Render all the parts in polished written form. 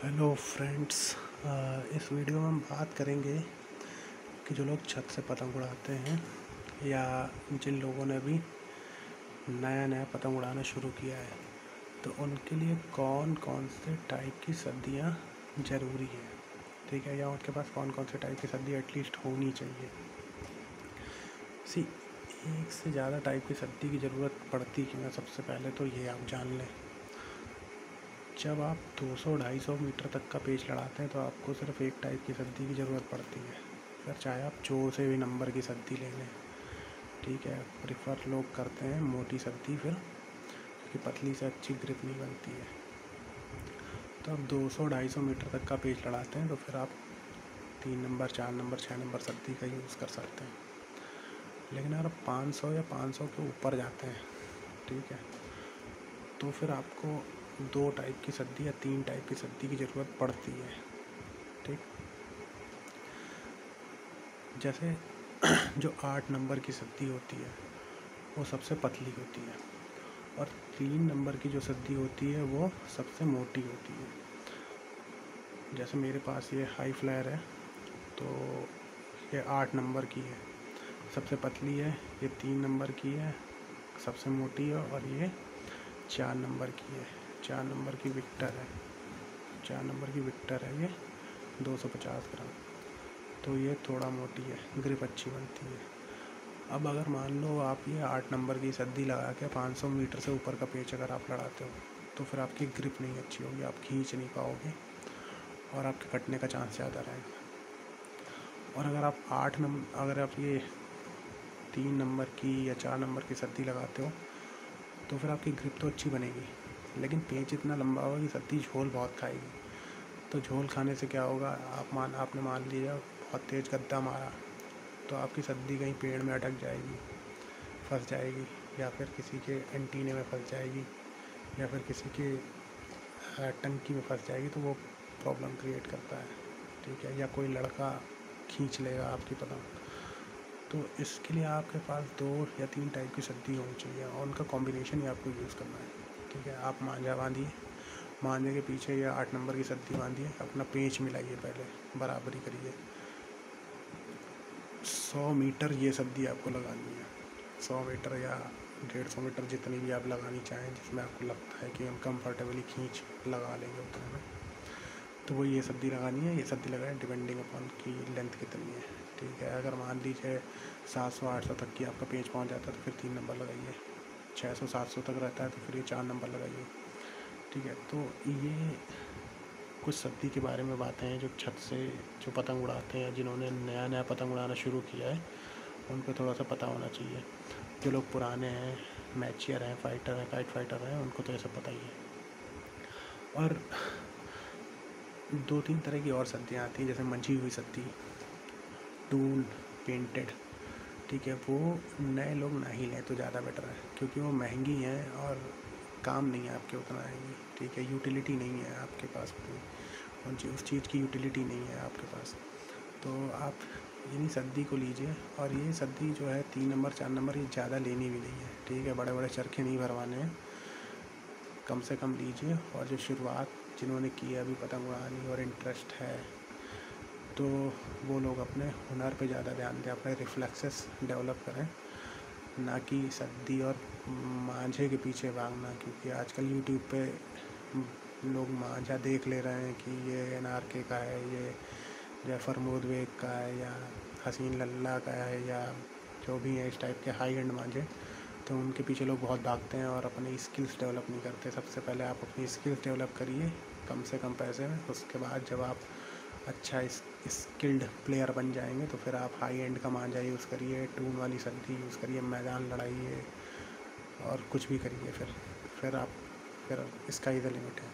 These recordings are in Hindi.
Hello friends. इस वीडियो में हम बात करेंगे कि जो लोग छत से पतंग उड़ाते हैं या जिन लोगों ने अभी नया नया पतंग उड़ाना शुरू किया है तो उनके लिए कौन कौन से टाइप की सद्दियाँ ज़रूरी है, ठीक है, या उनके पास कौन कौन से टाइप की सद्दी एटलीस्ट होनी चाहिए। एक से ज़्यादा टाइप की सद्दी की ज़रूरत पड़ती क्यों है, सबसे पहले तो ये आप जान लें। जब आप 200-250 मीटर तक का पेच लड़ाते हैं तो आपको सिर्फ एक टाइप की सद्दी की ज़रूरत पड़ती है, फिर चाहे आप जो से भी नंबर की सद्दी ले लें, ठीक है। प्रिफर लोग करते हैं मोटी सद्दी, फिर क्योंकि पतली से अच्छी ग्रिप नहीं बनती है। तो आप 200-250 मीटर तक का पेच लड़ाते हैं तो फिर आप 3 नंबर, 4 नंबर, 6 नंबर सद्दी का यूज़ कर सकते हैं। लेकिन अगर आप 500 या 500 के ऊपर जाते हैं, ठीक है, तो फिर आपको 2 टाइप की सद्दी या 3 टाइप की सद्दी की ज़रूरत पड़ती है, ठीक। जैसे जो 8 नंबर की सद्दी होती है वो सबसे पतली होती है और 3 नंबर की जो सद्दी होती है वो सबसे मोटी होती है। जैसे मेरे पास ये हाई फ्लायर है तो ये 8 नंबर की है, सबसे पतली है। ये 3 नंबर की है, सबसे मोटी है। और ये 4 नंबर की है, 4 नंबर की विक्टर है, 4 नंबर की विक्टर है। ये 250 ग्राम, तो ये थोड़ा मोटी है, ग्रिप अच्छी बनती है। अब अगर मान लो आप ये 8 नंबर की सद्दी लगा के 500 मीटर से ऊपर का पेच अगर आप लड़ाते हो तो फिर आपकी ग्रिप नहीं अच्छी होगी, आप खींच नहीं पाओगे और आपके कटने का चांस ज़्यादा रहेगा। और अगर आप अगर आप ये 3 नंबर की या 4 नंबर की सद्दी लगाते हो तो फिर आपकी ग्रिप तो अच्छी बनेगी, लेकिन पेच इतना लंबा होगा कि सद्दी झोल बहुत खाएगी। तो झोल खाने से क्या होगा, आपने मान लिया बहुत तेज़ गद्दा मारा तो आपकी सद्दी कहीं पेड़ में अटक जाएगी, फंस जाएगी, या फिर किसी के एंटीने में फंस जाएगी, या फिर किसी के टंकी में फंस जाएगी, तो वो प्रॉब्लम क्रिएट करता है, ठीक है। या कोई लड़का खींच लेगा आपकी पतंग। तो इसके लिए आपके पास 2 या 3 टाइप की सद्दी होनी चाहिए और उनका कॉम्बिनेशन ही आपको यूज़ करना है, ठीक है। आप मांझा बांधिए, मांझे के पीछे या 8 नंबर की सद्दी बांधिए, अपना पेंच मिलाइए, पहले बराबरी करिए। 100 मीटर ये सद्दी आपको लगानी है, 100 मीटर या 150 मीटर, जितनी भी आप लगानी चाहें, जिसमें आपको लगता है कि हम कंफर्टेबली खींच लगा लेंगे उतने में, तो वो ये सद्दी लगानी है। ये सद्दी लगाएं डिपेंडिंग अपॉन की लेंथ कितनी है, ठीक है। अगर मान लीजिए 700-800 तक की आपका पेंच पहुंच जाता है तो फिर 3 नंबर लगाइए। 600-700 तक रहता है तो फिर ये 4 नंबर लगाइए, ठीक है। तो ये कुछ सद्दी के बारे में बातें हैं जो छत से जो पतंग उड़ाते हैं, जिन्होंने नया नया पतंग उड़ाना शुरू किया है, उन पर थोड़ा सा पता होना चाहिए। जो लोग पुराने हैं, मैचियर हैं, काइट फाइटर हैं, उनको तो ये सब पता ही है। और 2-3 तरह की और सद्दियाँ आती हैं, जैसे मंझी हुई सद्दी, टूल पेंटेड, ठीक है। वो नए लोग ना ही लें तो ज़्यादा बेटर है, क्योंकि वो महंगी हैं और काम नहीं है आपके उतना आएंगी, ठीक है। यूटिलिटी नहीं है आपके पास उतनी, उस चीज़ की यूटिलिटी नहीं है आपके पास। तो आप इन्हीं सद्दी को लीजिए। और ये सद्दी जो है 3 नंबर 4 नंबर, ये ज़्यादा लेनी भी नहीं है, ठीक है। बड़े बड़े चरखे नहीं भरवाने हैं, कम से कम लीजिए। और जो शुरुआत जिन्होंने की है अभी पतंग उड़ानी और इंटरेस्ट है, तो वो लोग अपने हुनर पे ज़्यादा ध्यान दें, अपने रिफ्लेक्सेस डेवलप करें, ना कि सद्दी और मांझे के पीछे भागना। क्योंकि आजकल यूट्यूब पे लोग मांझा देख ले रहे हैं कि ये NRK का है, ये जैफर मोदवेग का है, या हसीन लल्ला का है, या जो भी है इस टाइप के हाई एंड मांझे, तो उनके पीछे लोग बहुत भागते हैं और अपनी स्किल्स डेवलप नहीं करते। सबसे पहले आप अपनी स्किल्स डेवलप करिए कम से कम पैसे में, उसके बाद जब आप अच्छा स्किल्ड प्लेयर बन जाएंगे तो फिर आप हाई एंड का मांझा यूज़ करिए, टून वाली सद्दी यूज़ करिए, मैदान लड़ाइए और कुछ भी करिए। फिर इसका ही द लिमिट है।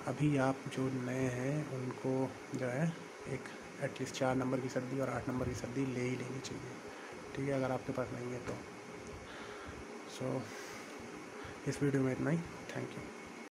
अभी आप जो नए हैं उनको जो है एक एटलीस्ट 4 नंबर की सद्दी और 8 नंबर की सद्दी ले ही लेनी चाहिए, ठीक है, अगर आपके पास नहीं है तो। सो इस वीडियो में इतना ही। Thank you.